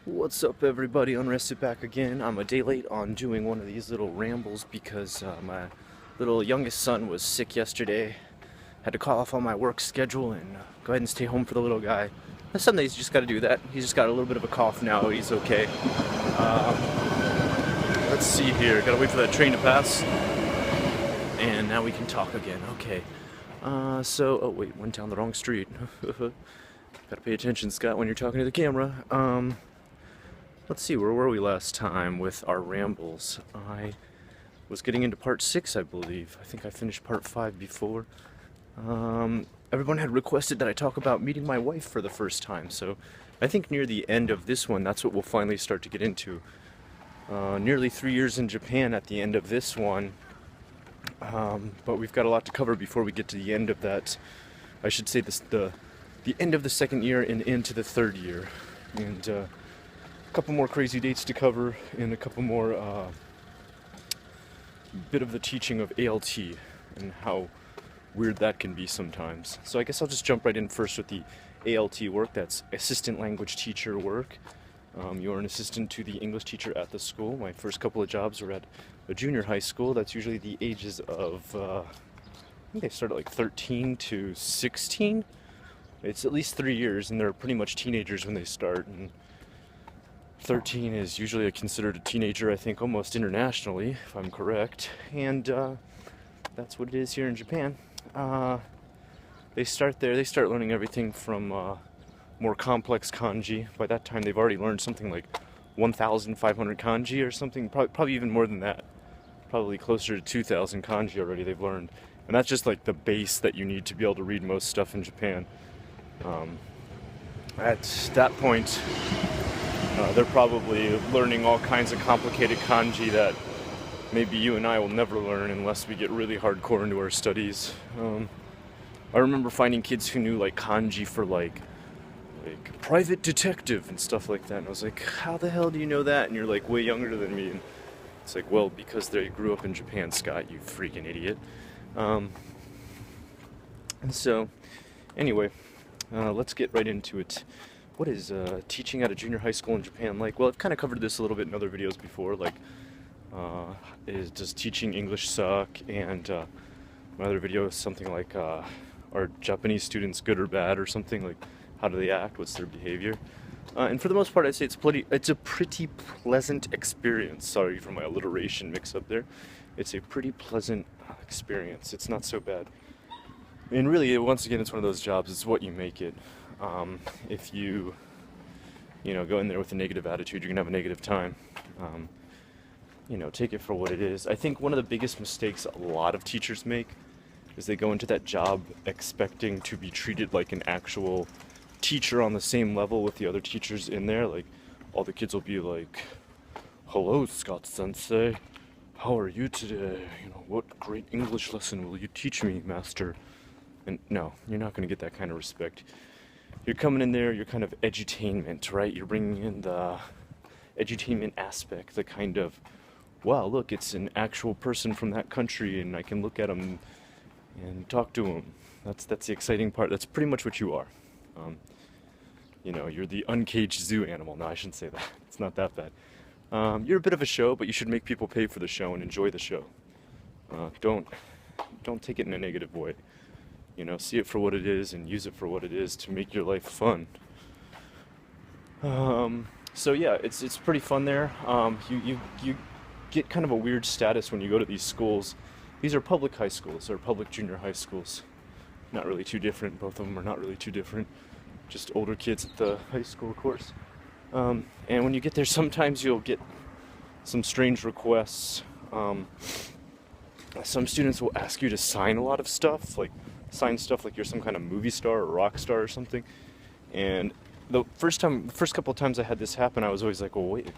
What's up, everybody? Unrested back again. I'm a day late on doing one of these little rambles because my little youngest son was sick yesterday. Had to call off on my work schedule and go ahead and stay home for the little guy. Some days you just got to do that. He's just got a little bit of a cough now. He's okay. Let's see here. Gotta wait for that train to pass. And now we can talk again. Okay. Oh wait, went down the wrong street. Gotta pay attention, Scott, when you're talking to the camera. Let's see, where were we last time with our rambles? I was getting into part 6, I believe. I think I finished part 5 before. Everyone had requested that I talk about meeting my wife for the first time, so I think near the end of this one, that's what we'll finally start to get into. Nearly 3 years in Japan at the end of this one, but we've got a lot to cover before we get to the end of that. I should say the end of the second year and into the third year. And a couple more crazy dates to cover, and a couple more bit of the teaching of ALT and how weird that can be sometimes. So I guess I'll just jump right in first with the ALT work. That's assistant language teacher work. You're an assistant to the English teacher at the school. My first couple of jobs were at a junior high school. That's usually the ages of I think they start at like 13 to 16. It's at least 3 years, and they're pretty much teenagers when they start. And 13 is usually considered a teenager, I think, almost internationally, if I'm correct. And that's what it is here in Japan. They start there, they start learning everything from more complex kanji. By that time, they've already learned something like 1,500 kanji or something, probably even more than that. Probably closer to 2,000 kanji already they've learned. And that's just like the base that you need to be able to read most stuff in Japan. At that point, they're probably learning all kinds of complicated kanji that maybe you and I will never learn unless we get really hardcore into our studies. I remember finding kids who knew like kanji for like private detective and stuff like that, and I was like, how the hell do you know that? And you're like way younger than me. And it's like, well, because they grew up in Japan, Scott, you freaking idiot. And so, anyway, let's get right into it. What is teaching at a junior high school in Japan like? Well, I've kind of covered this a little bit in other videos before, like, does teaching English suck? And my other video is something like, are Japanese students good or bad, or something like, how do they act, what's their behavior? And for the most part, I'd say it's a pretty pleasant experience. Sorry for my alliteration mix up there. It's a pretty pleasant experience. It's not so bad. And really, once again, it's one of those jobs, it's what you make it. If you go in there with a negative attitude, you're gonna have a negative time. Take it for what it is. I think one of the biggest mistakes a lot of teachers make is they go into that job expecting to be treated like an actual teacher on the same level with the other teachers in there. Like, all the kids will be like, "Hello, Scott Sensei. How are you today? What great English lesson will you teach me, master?" And no, you're not going to get that kind of respect. You're coming in there, you're kind of edutainment, right? You're bringing in the edutainment aspect, the kind of, wow, look, it's an actual person from that country, and I can look at him and talk to him. That's the exciting part. That's pretty much what you are. You're the uncaged zoo animal. No, I shouldn't say that. It's not that bad. You're a bit of a show, but you should make people pay for the show and enjoy the show. Don't take it in a negative way. See it for what it is and use it for what it is to make your life fun. So yeah, it's pretty fun there. You get kind of a weird status when you go to these schools. These are public high schools, or public junior high schools. Not really too different. Both of them are not really too different. Just older kids at the high school course. And when you get there, sometimes you'll get some strange requests. Some students will ask you to sign a lot of stuff, like you're some kind of movie star or rock star or something. And the first couple of times I had this happen, I was always like, well, wait,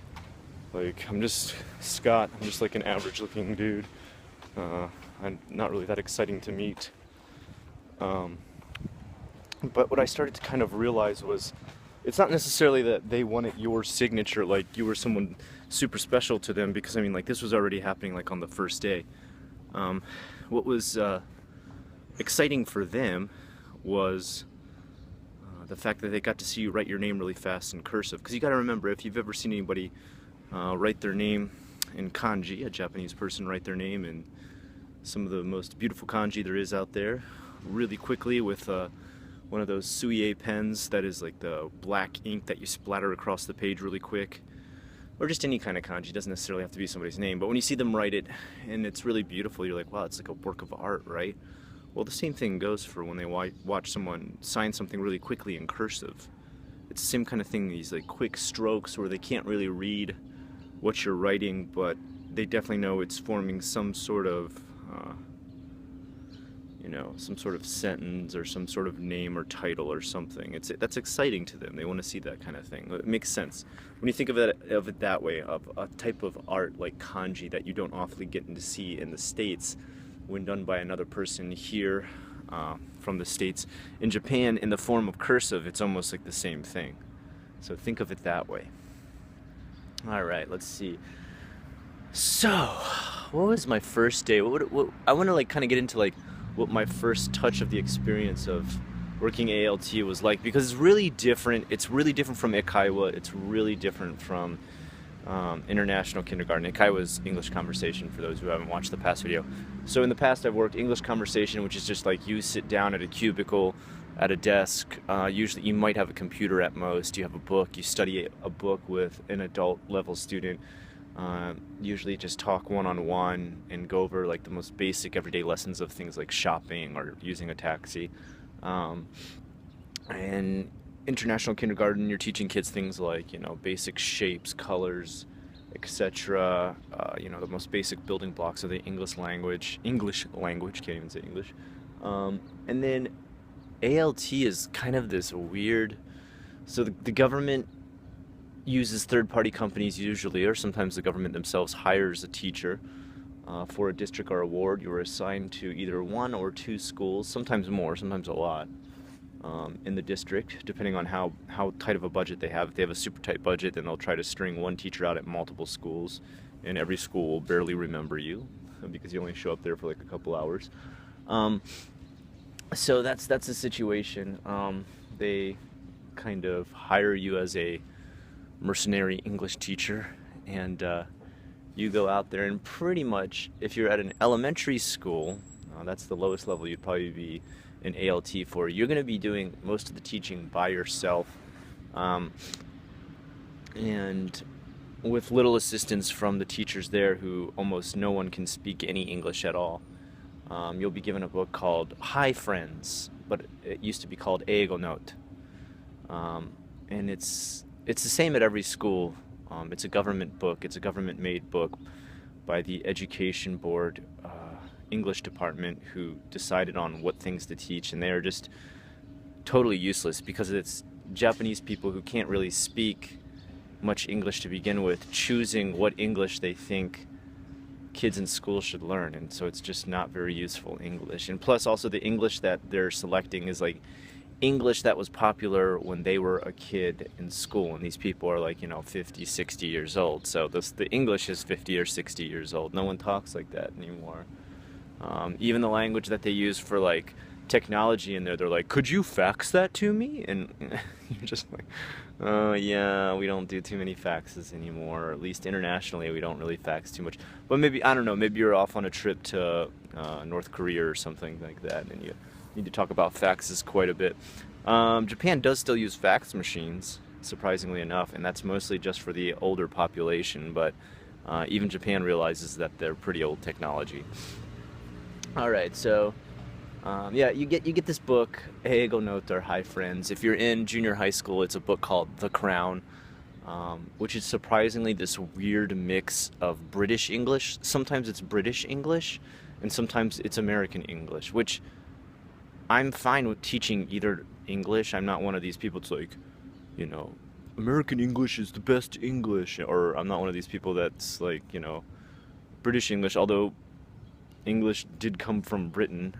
like, I'm just Scott. I'm just like an average looking dude. I'm not really that exciting to meet. But what I started to kind of realize was, it's not necessarily that they wanted your signature, like you were someone super special to them, because this was already happening like on the first day. What was exciting for them was the fact that they got to see you write your name really fast in cursive. Because you got to remember, if you've ever seen anybody write their name in kanji, a Japanese person write their name in some of the most beautiful kanji there is out there, really quickly with one of those suie pens that is like the black ink that you splatter across the page really quick, or just any kind of kanji. It doesn't necessarily have to be somebody's name, but when you see them write it and it's really beautiful, you're like, wow, it's like a work of art, right? Well, the same thing goes for when they watch someone sign something really quickly in cursive. It's the same kind of thing, these like quick strokes where they can't really read what you're writing, but they definitely know it's forming some sort of some sort of sentence or some sort of name or title or something. That's exciting to them. They want to see that kind of thing. It makes sense when you think of it that way, of a type of art like kanji that you don't often get to see in the States when done by another person here from the States. In Japan, in the form of cursive, it's almost like the same thing. So think of it that way. All right, let's see. So, what was my first day? What I want to kind of get into what my first touch of the experience of working ALT was like, because it's really different. It's really different from Eikaiwa. It's really different from international kindergarten. Eikaiwa is English conversation, for those who haven't watched the past video. So in the past, I've worked English conversation, which is just like you sit down at a cubicle, at a desk. Usually you might have a computer at most. You have a book. You study a book with an adult level student. Usually just talk one-on-one and go over like the most basic everyday lessons of things like shopping or using a taxi. And international kindergarten, you're teaching kids things like, basic shapes, colors, etc. The most basic building blocks of the English language, can't even say English. And then ALT is kind of this weird, so the government uses third-party companies usually, or sometimes the government themselves hires a teacher for a district or a ward. You are assigned to either one or two schools, sometimes more, sometimes a lot, in the district, depending on how tight of a budget they have. If they have a super tight budget, then they'll try to string one teacher out at multiple schools, and every school will barely remember you because you only show up there for like a couple hours. So that's the situation. They kind of hire you as a mercenary English teacher, and you go out there, and pretty much if you're at an elementary school, that's the lowest level you'd probably be in ALT for, you're going to be doing most of the teaching by yourself, and with little assistance from the teachers there, who almost no one can speak any English at all. You'll be given a book called Hi Friends, but it used to be called Eigo Note, and it's the same at every school. It's a government book. It's a government-made book by the Education Board English department, who decided on what things to teach, and they are just totally useless because it's Japanese people who can't really speak much English to begin with, choosing what English they think kids in school should learn, and so it's just not very useful English. And plus also the English that they're selecting is like English that was popular when they were a kid in school, and these people are like 50, 60 years old, so the English is 50 or 60 years old. No one talks like that anymore. Even the language that they use for like technology in there, they're like, could you fax that to me? And you're just like, oh yeah, we don't do too many faxes anymore, or at least internationally we don't really fax too much. But maybe, I don't know, maybe you're off on a trip to North Korea or something like that, and you need to talk about faxes quite a bit. Japan does still use fax machines, surprisingly enough, and that's mostly just for the older population, but even Japan realizes that they're pretty old technology. Alright, so yeah, you get this book, Eigo Note, or Hi Friends. If you're in junior high school, it's a book called The Crown, which is surprisingly this weird mix of British English. Sometimes it's British English, and sometimes it's American English, which I'm fine with teaching either English. I'm not one of these people that's like, American English is the best English, or I'm not one of these people that's like, British English, although English did come from Britain.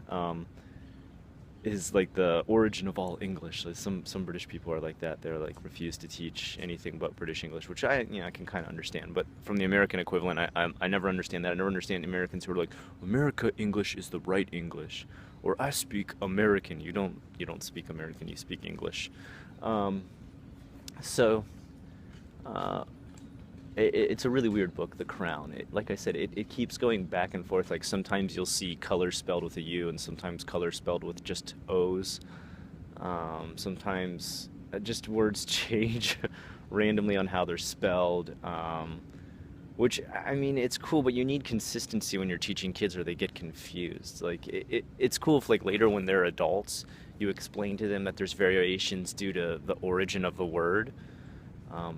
is like the origin of all English. Like some British people are like that. They're like refuse to teach anything but British English, which I can kind of understand. But from the American equivalent, I never understand that. I never understand Americans who are like, America English is the right English, or I speak American. You don't speak American. You speak English. Um, so. Uh, it's a really weird book, The Crown. Like I said, it keeps going back and forth. Like sometimes you'll see color spelled with a U, and sometimes color spelled with just O's. Sometimes just words change randomly on how they're spelled. Which, I mean, it's cool, but you need consistency when you're teaching kids or they get confused. Like it's cool if like later when they're adults, you explain to them that there's variations due to the origin of the word.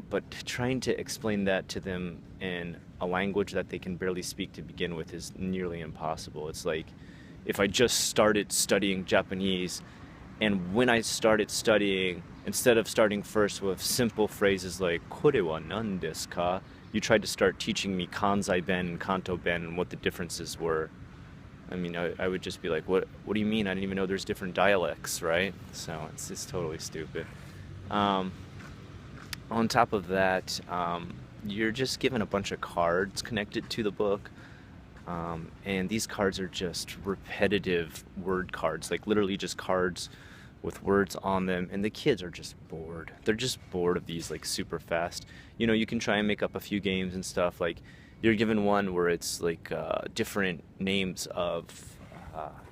But trying to explain that to them in a language that they can barely speak to begin with is nearly impossible. It's like if I just started studying Japanese, and when I started studying, instead of starting first with simple phrases like "Kore wa nan desu ka?" you tried to start teaching me Kansai Ben and Kanto Ben and what the differences were. I mean, I would just be like, what do you mean? I didn't even know there's different dialects, right? So it's totally stupid. Um, on top of that, you're just given a bunch of cards connected to the book. And these cards are just repetitive word cards, like literally just cards with words on them. And the kids are just bored. They're just bored of these like super fast. You know, you can try and make up a few games and stuff. Like you're given one where it's like different names of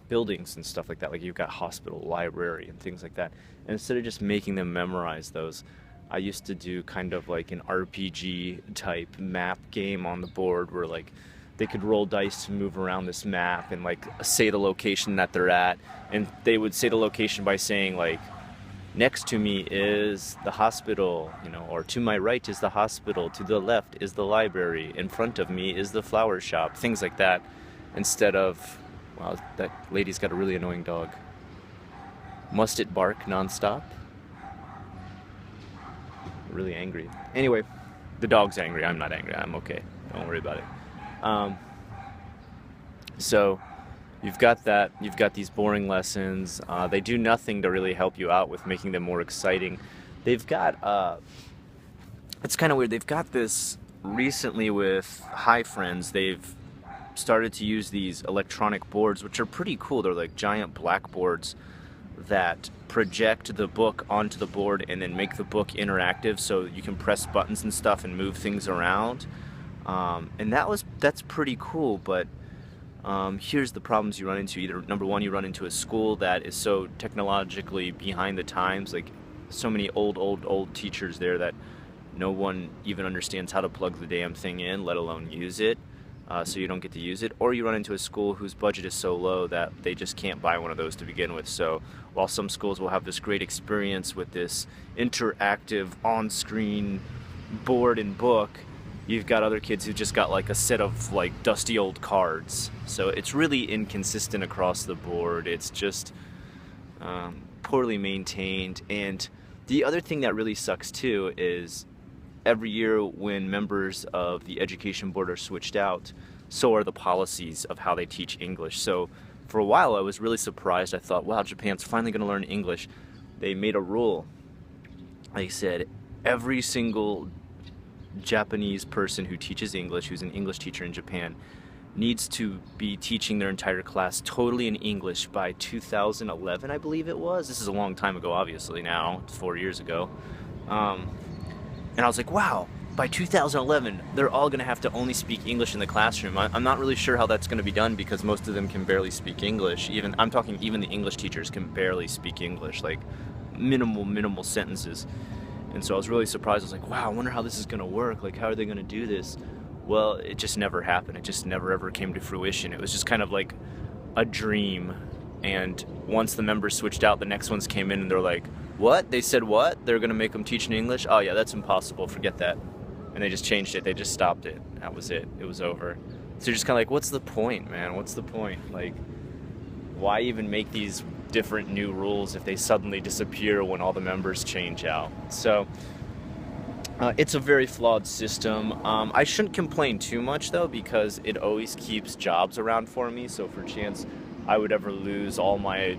buildings and stuff like that. Like you've got hospital, library, and things like that. And instead of just making them memorize those, I used to do kind of like an RPG type map game on the board where like they could roll dice to move around this map and like say the location that they're at, and they would say the location by saying like, next to me is the hospital, you know, or to my right is the hospital, to the left is the library, in front of me is the flower shop, things like that, instead of, wow, that lady's got a really annoying dog. Must it bark nonstop? Really angry. Anyway, the dog's angry. I'm not angry. I'm okay. Don't worry about it. So you've got that. You've got these boring lessons. They do nothing to really help you out with making them more exciting. They've got, it's kind of weird. They've got this recently with Hi Friends. They've started to use these electronic boards, which are pretty cool. They're like giant blackboards that project the book onto the board and then make the book interactive, so you can press buttons and stuff and move things around. And that's pretty cool, but here's the problems you run into. Either number one, you run into a school that is so technologically behind the times, like so many old teachers there that no one even understands how to plug the damn thing in, let alone use it. So you don't get to use it, or you run into a school whose budget is so low that they just can't buy one of those to begin with. So while some schools will have this great experience with this interactive on-screen board and book, you've got other kids who just got like a set of like dusty old cards. So it's really inconsistent across the board. It's just poorly maintained. And the other thing that really sucks too is every year when members of the education board are switched out, so are the policies of how they teach English. So for a while I was really surprised. I thought, wow, Japan's finally going to learn English. They made a rule. They said every single Japanese person who teaches English, who's an English teacher in Japan, needs to be teaching their entire class totally in English by 2011, I believe it was. This is a long time ago, obviously now. It's 4 years ago. And I was like, wow, by 2011, they're all going to have to only speak English in the classroom. I'm not really sure how that's going to be done because most of them can barely speak English. I'm talking even the English teachers can barely speak English, like minimal sentences. And so I was really surprised. I was like, wow, I wonder how this is going to work. Like, how are they going to do this? Well, it just never happened. It just never ever came to fruition. It was just kind of like a dream. And once the members switched out, the next ones came in and they're like, what? They said what? They're going to make them teach in English? Oh yeah, that's impossible. Forget that. And they just changed it. They just stopped it. That was it. It was over. So you're just kind of like, what's the point, man? What's the point? Like, why even make these different new rules if they suddenly disappear when all the members change out? So it's a very flawed system. I shouldn't complain too much though, because it always keeps jobs around for me. So for chance I would ever lose all my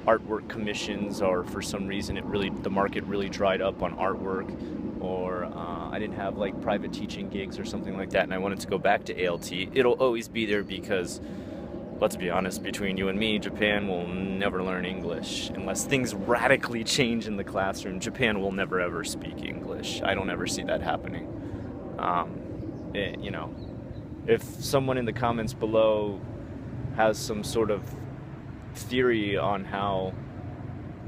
artwork commissions, or for some reason the market really dried up on artwork, or I didn't have like private teaching gigs or something like that, and I wanted to go back to ALT, it'll always be there because, let's be honest, between you and me, Japan will never learn English unless things radically change in the classroom. Japan will never ever speak English. I don't ever see that happening. You know, if someone in the comments below has some sort of theory on how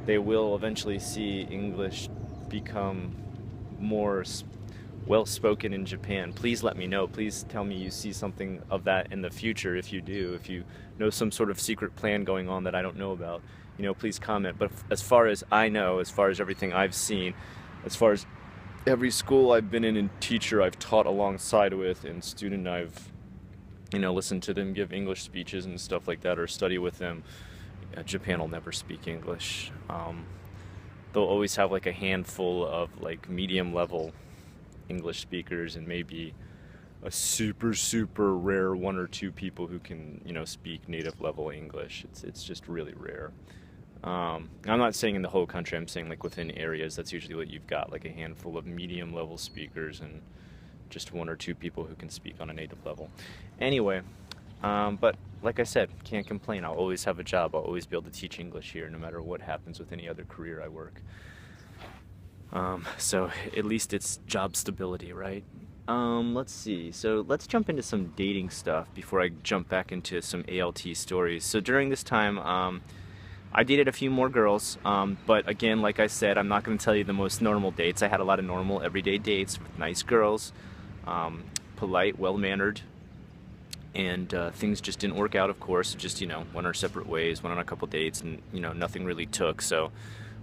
they will eventually see English become more well spoken in Japan, please let me know. Please tell me you see something of that in the future. If you do, if you know some sort of secret plan going on that I don't know about, you know, please comment. But as far as I know, as far as everything I've seen, as far as every school I've been in and teacher I've taught alongside with and student I've, you know, listened to them give English speeches and stuff like that, or study with them, Japan will never speak English. They'll always have like a handful of like medium level English speakers, and maybe a super rare one or two people who can, you know, speak native level English. It's just really rare. I'm not saying in the whole country, I'm saying like within areas, that's usually what you've got, like a handful of medium level speakers and just one or two people who can speak on a native level. Anyway, but like I said, can't complain. I'll always have a job. I'll always be able to teach English here no matter what happens with any other career I work. So at least it's job stability, right? Let's see. So let's jump into some dating stuff before I jump back into some ALT stories. So during this time, I dated a few more girls, but again, like I said, I'm not going to tell you the most normal dates. I had a lot of normal, everyday dates with nice girls, polite, well-mannered, and things just didn't work out, of course. Just, you know, went our separate ways, went on a couple dates, and, you know, nothing really took, so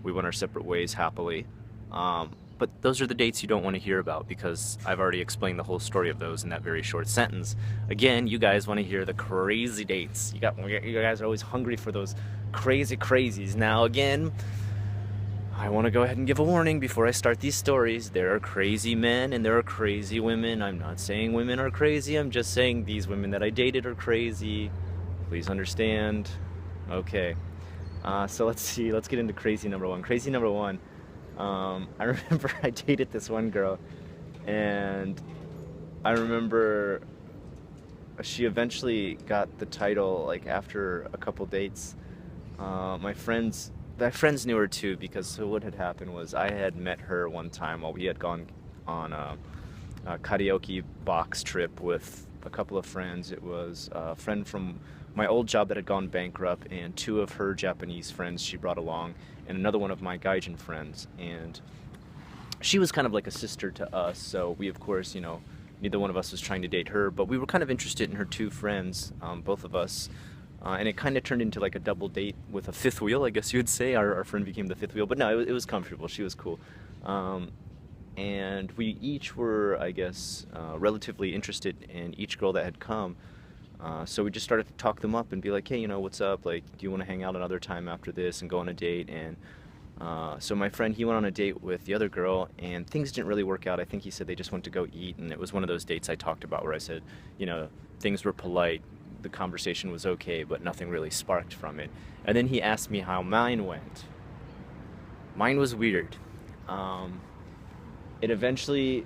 we went our separate ways happily. But those are the dates you don't want to hear about, because I've already explained the whole story of those in that very short sentence. Again, you guys want to hear the crazy dates. You guys are always hungry for those crazy crazies. Now again, I want to go ahead and give a warning before I start these stories. There are crazy men and there are crazy women. I'm not saying women are crazy, I'm just saying these women that I dated are crazy. Please understand. Okay, so let's see, let's get into crazy number one. Crazy number one, I remember I dated this one girl, and I remember she eventually got the title, like after a couple dates. My friends knew her too, because so what had happened was I had met her one time while we had gone on a karaoke box trip with a couple of friends. It was a friend from my old job that had gone bankrupt, and two of her Japanese friends she brought along, and another one of my Gaijin friends. And she was kind of like a sister to us, so we, of course, you know, neither one of us was trying to date her, but we were kind of interested in her two friends, both of us. And it kind of turned into like a double date with a fifth wheel, I guess you would say. Our friend became the fifth wheel, but no, it was comfortable. She was cool. And we each were, I guess, relatively interested in each girl that had come. So we just started to talk them up and be like, hey, you know, what's up? Like, do you want to hang out another time after this and go on a date? And so my friend, he went on a date with the other girl, and things didn't really work out. I think he said they just went to go eat, and it was one of those dates I talked about where I said, you know, things were polite. The conversation was okay, but nothing really sparked from it. And then he asked me how mine went. Mine was weird. It eventually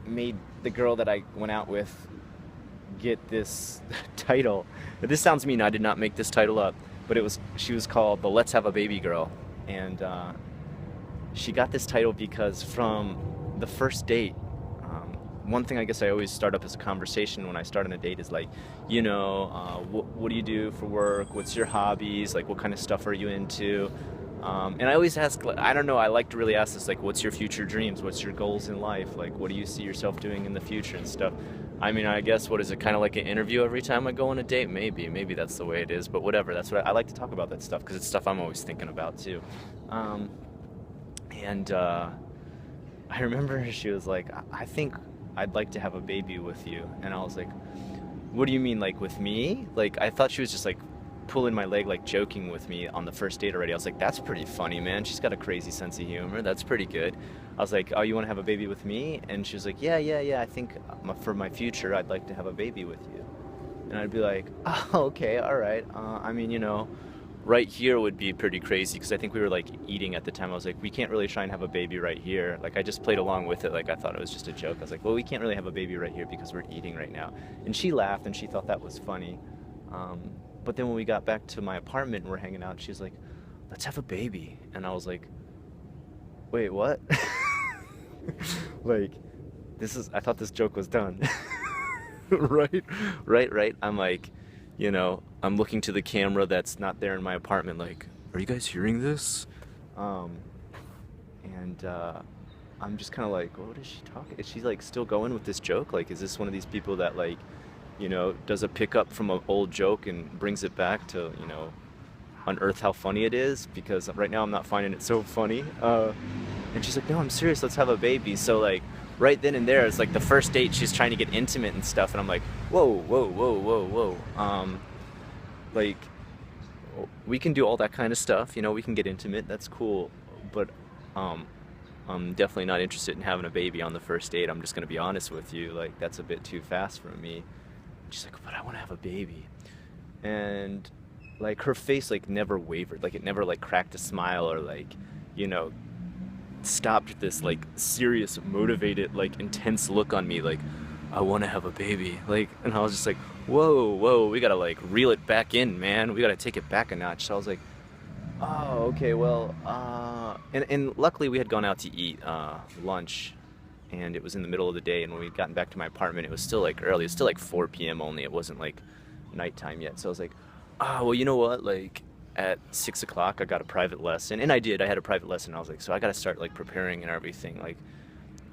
made the girl that I went out with get this title. This sounds mean, I did not make this title up, but she was called the Let's Have a Baby girl. And she got this title because from the first date, one thing I guess I always start up as a conversation when I start on a date is like, you know, what do you do for work? What's your hobbies? Like, what kind of stuff are you into? And I always ask, I don't know, I like to really ask this, like, what's your future dreams? What's your goals in life? Like, what do you see yourself doing in the future and stuff? I mean, I guess, what is it, kind of like an interview every time I go on a date? Maybe that's the way it is, but whatever. That's what I like to talk about, that stuff, because it's stuff I'm always thinking about too. I remember she was like, I think I'd like to have a baby with you. And I was like, what do you mean, like with me? Like, I thought she was just like pulling my leg, like joking with me on the first date already. I was like, that's pretty funny, man. She's got a crazy sense of humor. That's pretty good. I was like, oh, you want to have a baby with me? And she was like, yeah. I think for my future, I'd like to have a baby with you. And I'd be like, oh, okay, all right. I mean, you know, right here would be pretty crazy because I think we were like eating at the time. I was like, we can't really try and have a baby right here. Like I just played along with it. Like I thought it was just a joke. I was like, well, we can't really have a baby right here because we're eating right now. And she laughed and she thought that was funny. Um, but then when we got back to my apartment and we're hanging out, she was like, let's have a baby. And I was like, wait, what? Like, I thought this joke was done. Right? Right. I'm like, I'm looking to the camera that's not there in my apartment, like, are you guys hearing this? Um, and I'm just kind of like, what is she talking? Is she like still going with this joke? Like, is this one of these people that like, does a pickup from an old joke and brings it back to, unearth how funny it is? Because right now I'm not finding it so funny. And she's like, no, I'm serious, let's have a baby. So like, right then and there, it's like the first date, she's trying to get intimate and stuff, and I'm like, whoa. Like, we can do all that kind of stuff, we can get intimate, that's cool, but I'm definitely not interested in having a baby on the first date. I'm just gonna be honest with you, like, that's a bit too fast for me. She's like, but I want to have a baby. And like her face like never wavered, like it never like cracked a smile or like, you know, stopped this like serious, motivated, like intense look on me, like, I want to have a baby, like. And I was just like, whoa, we gotta like reel it back in, man, we gotta take it back a notch. So I was like, oh, okay, well, and luckily we had gone out to eat lunch, and it was in the middle of the day, and when we'd gotten back to my apartment, it was still like early, it was still like 4 p.m. only, it wasn't like nighttime yet. So I was like, well, you know what, like, at 6 o'clock I got a private lesson, and I had a private lesson. I was like, so I gotta start like preparing and everything, like,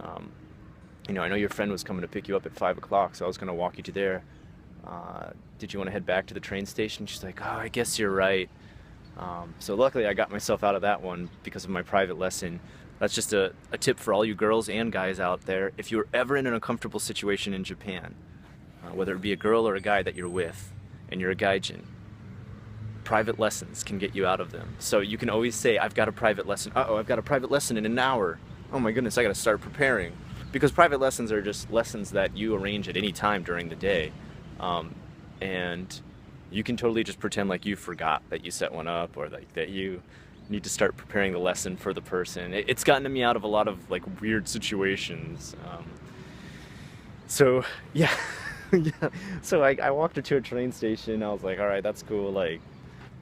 I know your friend was coming to pick you up at 5 o'clock, so I was gonna walk you to there. Did you want to head back to the train station? She's like, oh, I guess you're right. So luckily I got myself out of that one because of my private lesson. That's just a tip for all you girls and guys out there. If you're ever in an uncomfortable situation in Japan, whether it be a girl or a guy that you're with, and you're a gaijin, private lessons can get you out of them. So you can always say, I've got a private lesson. Uh-oh, I've got a private lesson in an hour. Oh my goodness, I gotta start preparing. Because private lessons are just lessons that you arrange at any time during the day. And you can totally just pretend like you forgot that you set one up, or like that you need to start preparing the lesson for the person. It's gotten me out of a lot of like weird situations. So yeah, yeah. So I walked her to a train station. I was like, all right, that's cool. Like,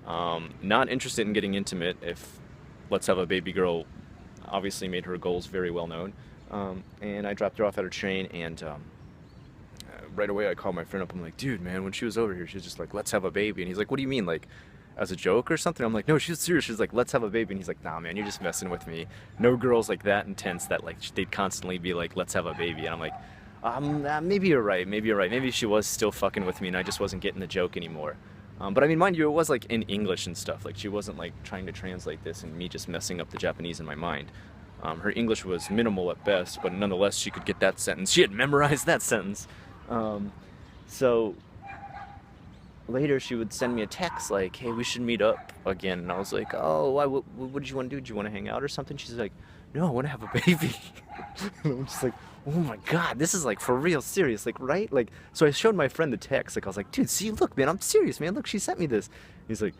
not interested in getting intimate. If let's have a baby girl obviously made her goals very well known. And I dropped her off at her train, and right away I called my friend up. I'm like, dude, man, when she was over here, she was just like, let's have a baby. And he's like, what do you mean, like, as a joke or something? I'm like, no, she's serious. She's like, let's have a baby. And he's like, nah, man, you're just messing with me. No girls like that intense that like they'd constantly be like, let's have a baby. And I'm like, maybe you're right. Maybe she was still fucking with me and I just wasn't getting the joke anymore. But I mean, mind you, it was like in English and stuff. Like, she wasn't like trying to translate this and me just messing up the Japanese in my mind. Her English was minimal at best, but nonetheless, she could get that sentence. She had memorized that sentence. So later she would send me a text like, hey, we should meet up again. And I was like, oh, why, what did you want to do? Do you want to hang out or something? She's like, no, I want to have a baby. And I'm just like, oh my God, this is like for real serious, like, right? Like, so I showed my friend the text. Like, I was like, dude, see, look, man, I'm serious, man. Look, she sent me this. He's like,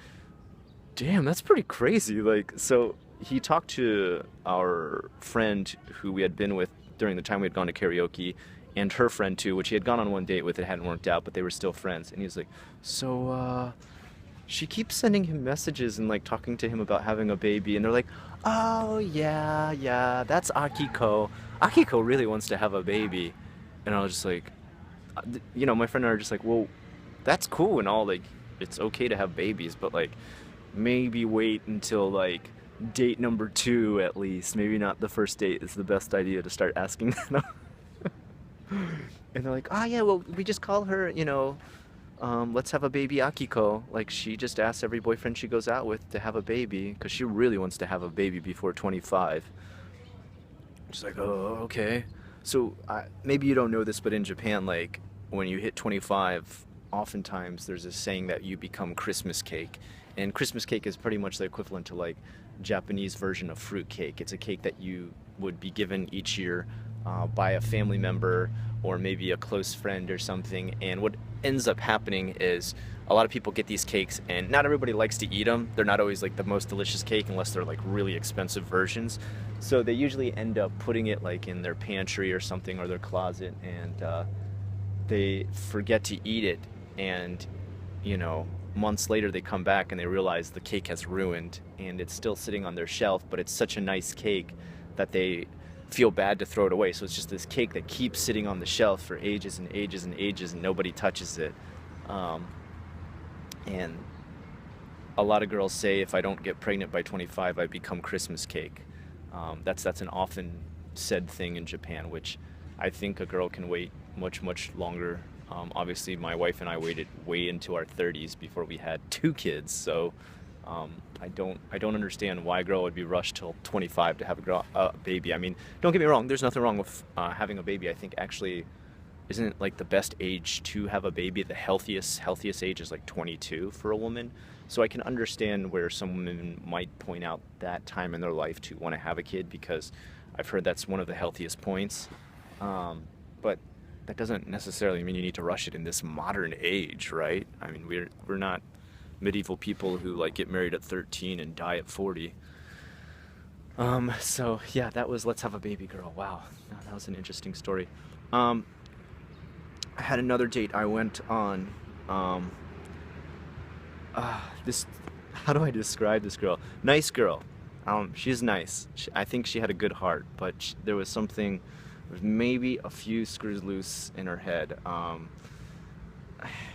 damn, that's pretty crazy. Like, so he talked to our friend who we had been with during the time we had gone to karaoke, and her friend too, which he had gone on one date with. It hadn't worked out, but they were still friends. And he was like, so she keeps sending him messages and like talking to him about having a baby, and they're like, oh yeah, that's Akiko. Akiko really wants to have a baby. And I was just like, my friend and I are just like, well, that's cool and all, like, it's okay to have babies, but like, maybe wait until like date number 2 at least. Maybe not the first date is the best idea to start asking that. And they're like, yeah, well, we just call her, let's have a baby Akiko. Like, she just asks every boyfriend she goes out with to have a baby because she really wants to have a baby before 25. She's like, oh, okay. So maybe you don't know this, but in Japan, like, when you hit 25, oftentimes there's a saying that you become Christmas cake. And Christmas cake is pretty much the equivalent to like Japanese version of fruit cake. It's a cake that you would be given each year by a family member or maybe a close friend or something. And what ends up happening is a lot of people get these cakes, and not everybody likes to eat them. They're not always like the most delicious cake unless they're like really expensive versions. So they usually end up putting it like in their pantry or something, or their closet, and they forget to eat it. And you know, months later they come back and they realize the cake has ruined, and it's still sitting on their shelf, but it's such a nice cake that they feel bad to throw it away. So it's just this cake that keeps sitting on the shelf for ages and ages and ages, and nobody touches it. Um, and a lot of girls say if I don't get pregnant by 25, I become Christmas cake. That's an often said thing in Japan, which I think a girl can wait much longer. Obviously, my wife and I waited way into our 30s before we had two kids, so I don't understand why a girl would be rushed till 25 to have a baby. I mean, don't get me wrong. There's nothing wrong with having a baby. I think actually, isn't it like the best age to have a baby? The healthiest age is like 22 for a woman. So I can understand where some women might point out that time in their life to want to have a kid, because I've heard that's one of the healthiest points. But that doesn't necessarily mean you need to rush it in this modern age, right? I mean, we're not medieval people who like get married at 13 and die at 40. So yeah, that was Let's Have a Baby Girl. Wow, that was an interesting story. I had another date I went on. This, how do I describe this girl? Nice girl. She's nice. I think she had a good heart, but there was something, maybe a few screws loose in her head.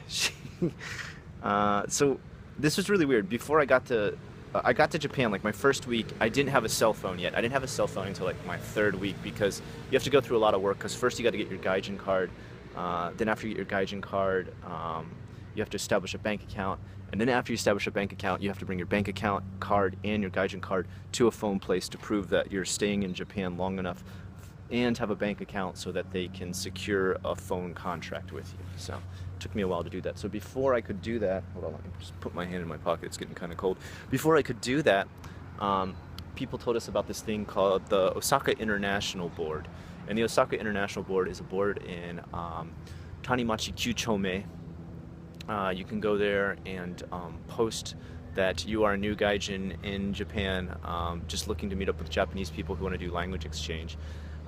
She, so this was really weird. Before I got to Japan, like my first week, I didn't have a cell phone yet. I didn't have a cell phone until like my third week, because you have to go through a lot of work. Because first you got to get your gaijin card. Then after you get your gaijin card, you have to establish a bank account. And then after you establish a bank account, you have to bring your bank account card and your gaijin card to a phone place to prove that you're staying in Japan long enough and have a bank account so that they can secure a phone contract with you. So it took me a while to do that. So before I could do that, hold on, let me just put my hand in my pocket, it's getting kind of cold. Before I could do that, people told us about this thing called the Osaka International Board. And the Osaka International Board is a board in Tanimachi 9-chome. You can go there and post that you are a new gaijin in Japan, just looking to meet up with Japanese people who want to do language exchange.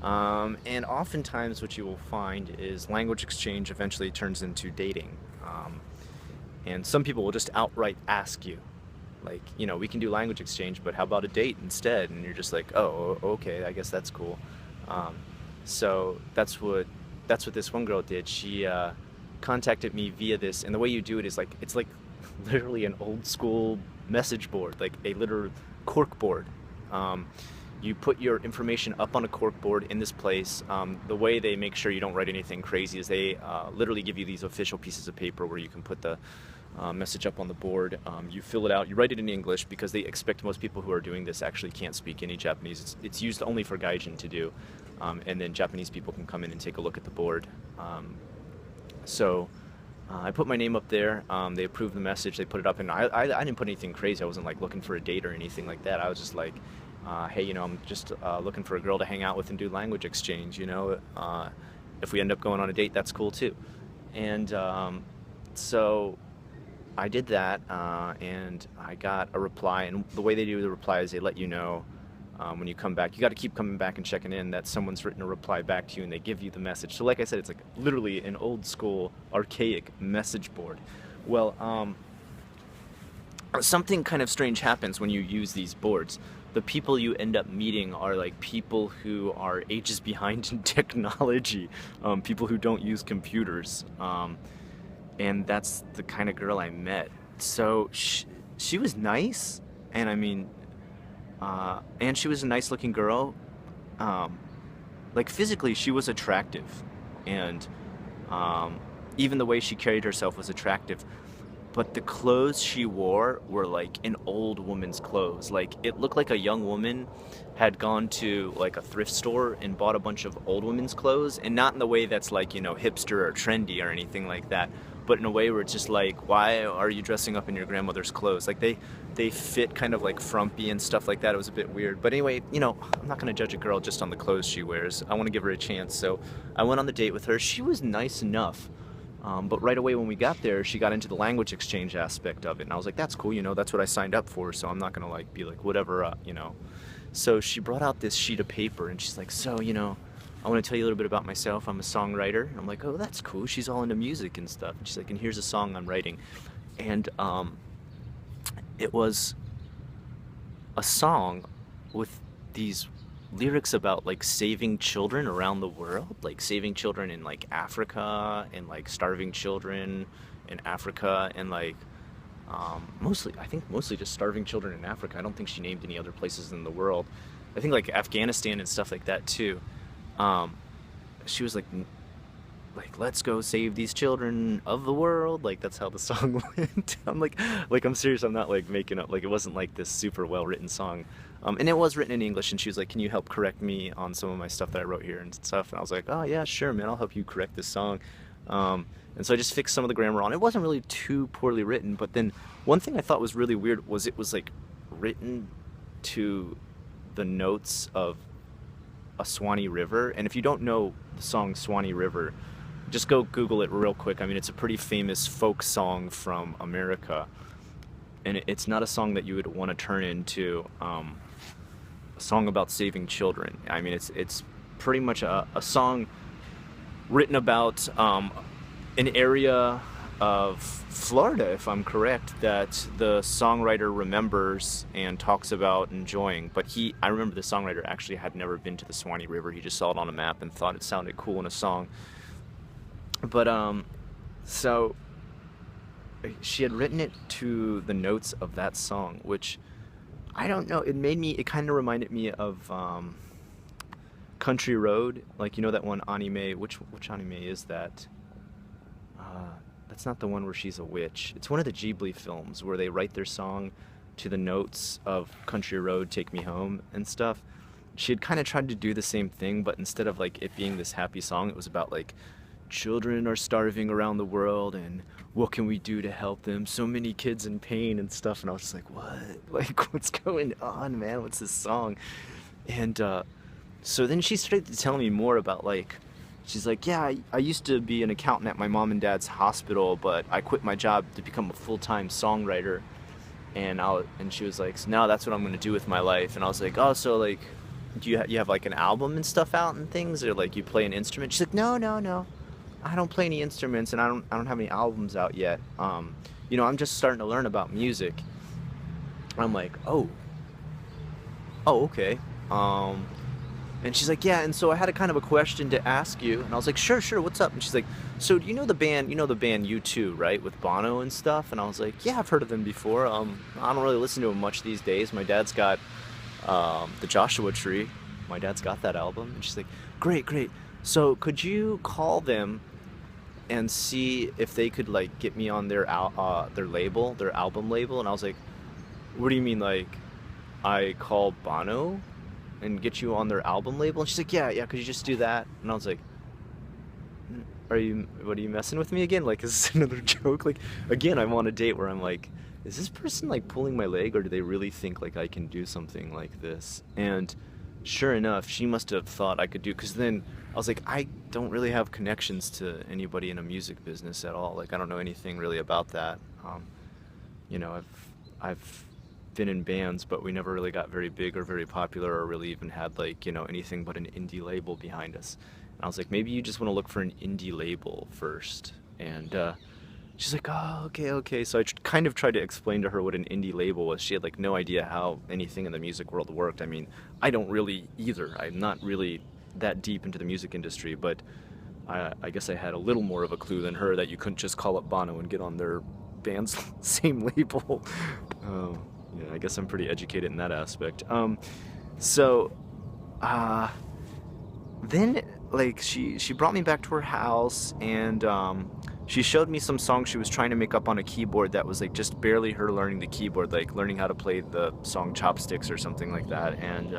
And oftentimes what you will find is language exchange eventually turns into dating. And some people will just outright ask you, like, you know, we can do language exchange, but how about a date instead? And you're just like, oh, okay, I guess that's cool. So that's what this one girl did. She contacted me via this, and the way you do it is like, it's like literally an old school message board, like a literal cork board. You put your information up on a cork board in this place. The way they make sure you don't write anything crazy is they literally give you these official pieces of paper where you can put the message up on the board. You fill it out, you write it in English, because they expect most people who are doing this actually can't speak any Japanese. It's used only for gaijin to do, and then Japanese people can come in and take a look at the board. So I put my name up there. They approved the message, they put it up, and I didn't put anything crazy. I wasn't like looking for a date or anything like that. I was just like, hey, you know, I'm just looking for a girl to hang out with and do language exchange, you know. If we end up going on a date, that's cool too. And so I did that, and I got a reply. And the way they do the reply is they let you know when you come back. You got to keep coming back and checking in that someone's written a reply back to you, and they give you the message. So like I said, it's like literally an old school, archaic message board. Well, something kind of strange happens when you use these boards. The people you end up meeting are like people who are ages behind in technology, people who don't use computers, and that's the kind of girl I met. So she was nice, and I mean, and she was a nice looking girl. Like physically she was attractive, and even the way she carried herself was attractive. But the clothes she wore were like an old woman's clothes. Like, it looked like a young woman had gone to like a thrift store and bought a bunch of old women's clothes, and not in the way that's like, you know, hipster or trendy or anything like that, but in a way where it's just like, why are you dressing up in your grandmother's clothes? Like they fit kind of like frumpy and stuff like that. It was a bit weird. But anyway, you know, I'm not going to judge a girl just on the clothes she wears. I want to give her a chance. So I went on the date with her. She was nice enough. But right away when we got there, she got into the language exchange aspect of it, and I was like, that's cool, you know, that's what I signed up for, so I'm not gonna like be like whatever, you know. So she brought out this sheet of paper, and she's like, so, you know, I want to tell you a little bit about myself. I'm a songwriter. And I'm like, oh, that's cool. She's all into music and stuff. And she's like, and here's a song I'm writing. And it was a song with these lyrics about like saving children around the world, like saving children in like Africa, and like starving children in Africa, and like I think mostly just starving children in Africa. I don't think she named any other places in the world. I think like Afghanistan and stuff like that too. She was like, let's go save these children of the world. Like that's how the song went. I'm like I'm serious. I'm not like making up. Like it wasn't like this super well written song. And it was written in English. And she was like, can you help correct me on some of my stuff that I wrote here and stuff? And I was like, oh yeah, sure, man. I'll help you correct this song. And so I just fixed some of the grammar on it. It wasn't really too poorly written, but then one thing I thought was really weird was it was like written to the notes of a Swanee River. And if you don't know the song Swanee River, just go Google it real quick. I mean, it's a pretty famous folk song from America. And it's not a song that you would want to turn into a song about saving children. I mean, it's pretty much a song written about an area of Florida, if I'm correct, that the songwriter remembers and talks about enjoying. But I remember the songwriter actually had never been to the Swanee River. He just saw it on a map and thought it sounded cool in a song. But so she had written it to the notes of that song, which I don't know. It kind of reminded me of Country Road, like, you know, that one anime. Which anime is that? That's not the one where she's a witch. It's one of the Ghibli films where they write their song to the notes of Country Road, Take Me Home and stuff. She had kind of tried to do the same thing, but instead of like it being this happy song, it was about like children are starving around the world and what can we do to help them? So many kids in pain and stuff. And I was just like, what? Like, what's going on, man? What's this song? And so then she started to tell me more about like, she's like, yeah, I used to be an accountant at my mom and dad's hospital, but I quit my job to become a full-time songwriter. And she was like, so now that's what I'm going to do with my life. And I was like, oh, so like, do you have like an album and stuff out and things, or like you play an instrument? She's like, no, I don't play any instruments, and I don't have any albums out yet. You know, I'm just starting to learn about music. I'm like, oh, okay. And she's like, yeah, and so I had a kind of a question to ask you. And I was like, sure, what's up? And she's like, so do you know the band U2, right, with Bono and stuff? And I was like, yeah, I've heard of them before. I don't really listen to them much these days. My dad's got the Joshua Tree. My dad's got that album. And she's like, great. So could you call them and see if they could like get me on their label, their album label? And I was like, what do you mean, like I call Bono and get you on their album label? And she's like, yeah, could you just do that? And I was like, what are you messing with me again? Like, is this another joke? Like, again, I'm on a date where I'm like, is this person like pulling my leg, or do they really think like I can do something like this? And sure enough, she must have thought I could do, because then I was like, I don't really have connections to anybody in a music business at all. Like, I don't know anything really about that. You know, I've been in bands, but we never really got very big or very popular, or really even had like, you know, anything but an indie label behind us. And I was like, maybe you just want to look for an indie label first. And she's like, oh, okay. So I kind of tried to explain to her what an indie label was. She had like no idea how anything in the music world worked. I mean, I don't really either. I'm not really that deep into the music industry, but I guess I had a little more of a clue than her that you couldn't just call up Bono and get on their band's same label. Yeah, I guess I'm pretty educated in that aspect. Then like she brought me back to her house, and she showed me some songs she was trying to make up on a keyboard that was like just barely her learning the keyboard, like learning how to play the song Chopsticks or something like that. And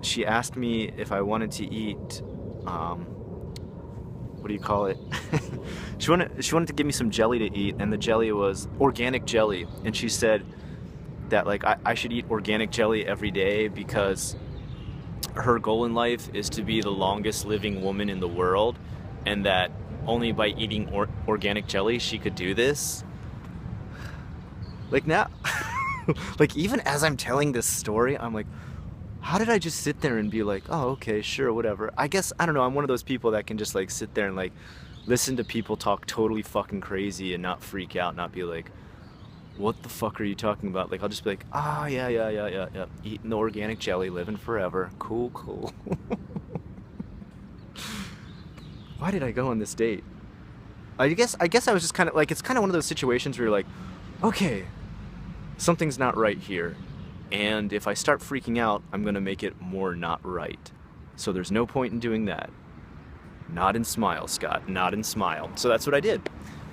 she asked me if I wanted to eat what do you call it? She wanted to give me some jelly to eat, and the jelly was organic jelly. And she said that like I should eat organic jelly every day, because her goal in life is to be the longest living woman in the world, and that only by eating organic jelly she could do this. Like now, like even as I'm telling this story, I'm like, how did I just sit there and be like, oh, okay, sure, whatever. I guess, I don't know, I'm one of those people that can just like sit there and like listen to people talk totally fucking crazy and not freak out, not be like, what the fuck are you talking about? Like, I'll just be like, ah, yeah, yeah, yeah, yeah, yeah, eating the organic jelly, living forever, cool, cool. Why did I go on this date? I guess I was just kind of like, it's kind of one of those situations where you're like, okay, something's not right here. And if I start freaking out, I'm gonna make it more not right. So there's no point in doing that. Not in smile, Scott, not in smile. So that's what I did.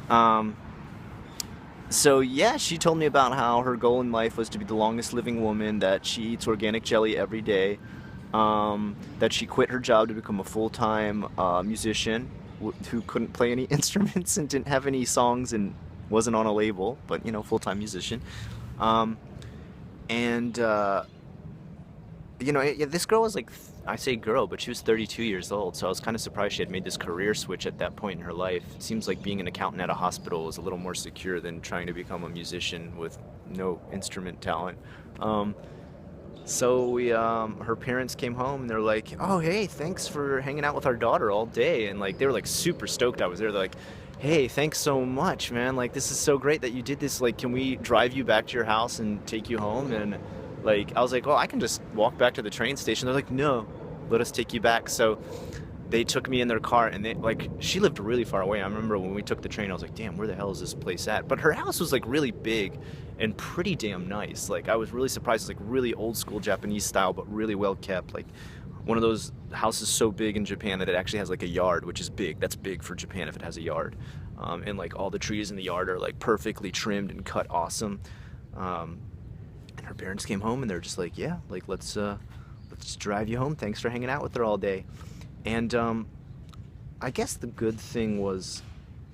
Um, so yeah, she told me about how her goal in life was to be the longest living woman, that she eats organic jelly every day, that she quit her job to become a full-time musician who couldn't play any instruments and didn't have any songs and wasn't on a label, but you know, full-time musician. Um, and you know, this girl was like, I say girl, but she was 32 years old, so I was kind of surprised she had made this career switch at that point in her life. It seems like being an accountant at a hospital is a little more secure than trying to become a musician with no instrument talent. Um, so her parents came home and they're like, "Oh, hey, thanks for hanging out with our daughter all day." And like they were like super stoked I was there. They're like, "Hey, thanks so much, man. Like this is so great that you did this. Like, can we drive you back to your house and take you home?" And like I was like, "Well, I can just walk back to the train station." They're like, "No, let us take you back." So they took me in their car and they like she lived really far away. I remember when we took the train, I was like, damn, where the hell is this place at? But her house was like really big and pretty damn nice. Like I was really surprised. It's like really old school Japanese style, but really well kept. Like one of those houses so big in Japan that it actually has like a yard, which is big. That's big for Japan if it has a yard. And like all the trees in the yard are like perfectly trimmed and cut awesome. And her parents came home and they're just like, yeah, like let's drive you home. Thanks for hanging out with her all day. And I guess the good thing was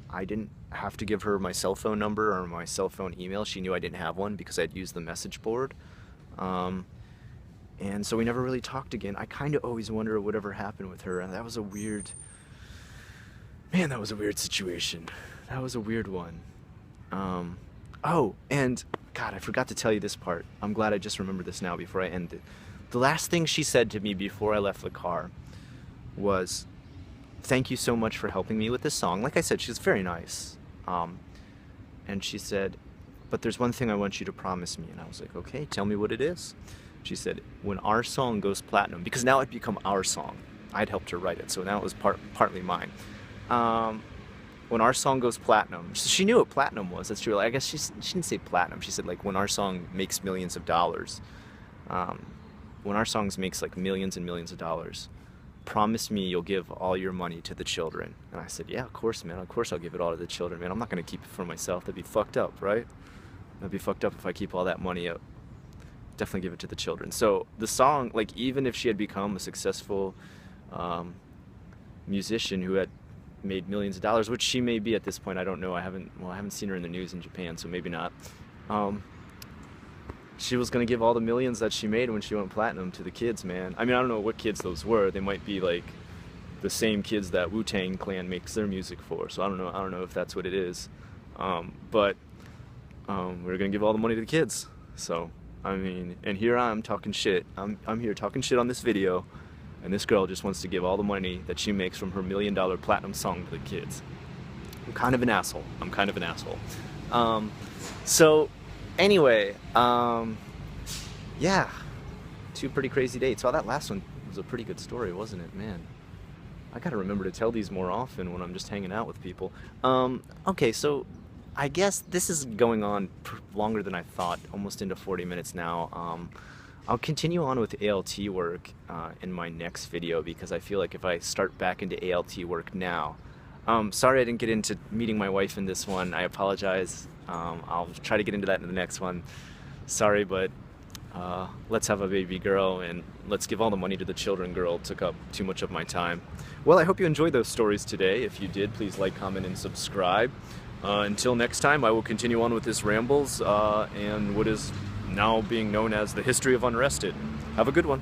I didn't have to give her my cell phone number or my cell phone email. She knew I didn't have one because I'd used the message board. And so we never really talked again. I kind of always wonder whatever happened with her. And that was a weird, man, that was a weird situation. That was a weird one. Oh, and God, I forgot to tell you this part. I'm glad I just remembered this now before I end it. The last thing she said to me before I left the car was, thank you so much for helping me with this song. Like I said, she's very nice. And she said, but there's one thing I want you to promise me. And I was like, okay, tell me what it is. She said, when our song goes platinum, because now it'd become our song. I'd helped her write it, so now it was partly mine. When our song goes platinum, she knew what platinum was. That's true. I guess she didn't say platinum. She said like when our song makes millions of dollars. When our songs makes like millions and millions of dollars, promise me you'll give all your money to the children. And I said, yeah, of course, man. Of course I'll give it all to the children, man. I'm not going to keep it for myself. That'd be fucked up, right? That'd be fucked up if I keep all that money up. Definitely give it to the children. So the song, like even if she had become a successful musician who had made millions of dollars, which she may be at this point, I don't know. I haven't seen her in the news in Japan, so maybe not. She was gonna give all the millions that she made when she went platinum to the kids, man. I mean, I don't know what kids those were. They might be like the same kids that Wu-Tang Clan makes their music for. So I don't know if that's what it is. But we're gonna give all the money to the kids. So I mean, and here I'm talking shit. I'm here talking shit on this video, and this girl just wants to give all the money that she makes from her $1 million platinum song to the kids. I'm kind of an asshole. So anyway, yeah, 2 pretty crazy dates. Oh, that last one was a pretty good story, wasn't it, man? I gotta remember to tell these more often when I'm just hanging out with people. Okay, so I guess this is going on longer than I thought, almost into 40 minutes now. I'll continue on with ALT work in my next video because I feel like if I start back into ALT work now, sorry I didn't get into meeting my wife in this one. I apologize. I'll try to get into that in the next one. Sorry, but let's have a baby girl and let's give all the money to the children girl took up too much of my time. Well, I hope you enjoyed those stories today. If you did, please like, comment, and subscribe. Until next time, I will continue on with this rambles and what is now being known as the history of Unrested. Have a good one.